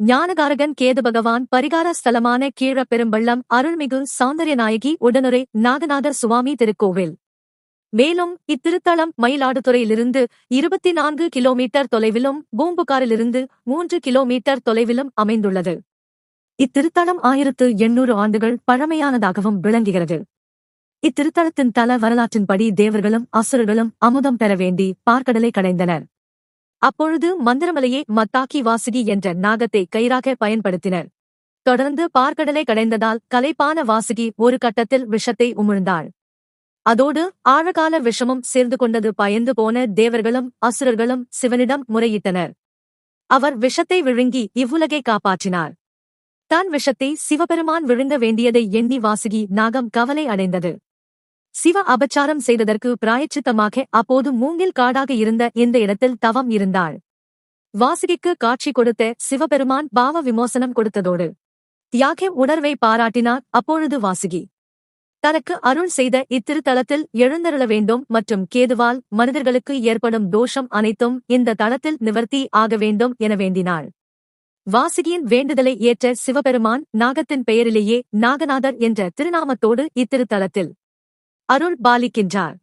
ஞானகாரகன் கேது பகவான் பரிகார ஸ்தலமான கீழப்பெரும்பள்ளம் அருள்மிகு சௌந்தர்யநாயகி உடனுரை நாகநாதர் சுவாமி திருக்கோவில். மேலும் இத்திருத்தலம் மயிலாடுதுறையிலிருந்து 24 கிலோமீட்டர் தொலைவிலும் பூம்புகாரிலிருந்து 3 கிலோமீட்டர் தொலைவிலும் அமைந்துள்ளது. இத்திருத்தலம் 1800 ஆண்டுகள் பழமையானதாகவும் விளங்குகிறது. இத்திருத்தலத்தின் தல வரலாற்றின்படி தேவர்களும் அசுரர்களும் அமுதம் பெற வேண்டி பார்க்கடலை கடைந்தனர். அப்பொழுது மந்திரமலையே மத்தாக்கி வாசுகி என்ற நாகத்தை கயிறாக பயன்படுத்தினர். தொடர்ந்து பார்க்கடலை கடைந்ததால் கலைப்பான வாசுகி ஒரு கட்டத்தில் விஷத்தை உமிழ்ந்தாள். அதோடு ஆழகால விஷமும் சேர்ந்து கொண்டது. பயந்து போன தேவர்களும் அசுரர்களும் சிவனிடம் முறையிட்டனர். அவர் விஷத்தை விழுங்கி இவ்வுலகை காப்பாற்றினார். தன் விஷத்தை சிவபெருமான் விழுங்க வேண்டியதை எண்ணி வாசுகி நாகம் கவலை அடைந்தது. சிவ அபச்சாரம் செய்ததற்கு பிராயச்சித்தமாக அப்போது மூங்கில் காடாக இருந்த இந்த இடத்தில் தவம் இருந்தாள். வாசுகிக்கு காட்சி கொடுத்த சிவபெருமான் பாவ விமோசனம் கொடுத்ததோடு தியாக உணர்வை பாராட்டினார். அப்பொழுது வாசுகி தனக்கு அருள் செய்த இத்திருத்தலத்தில் எழுந்தருள வேண்டும் மற்றும் கேதுவால் மனிதர்களுக்கு ஏற்படும் தோஷம் அனைத்தும் இந்த தலத்தில் நிவர்த்தி ஆக வேண்டும் என வேண்டினாள். வாசுகியின் வேண்டுதலை ஏற்ற சிவபெருமான் நாகத்தின் பெயரிலேயே நாகநாதர் என்ற திருநாமத்தோடு இத்திருத்தலத்தில் அருள் பாலிக்கின்றார்.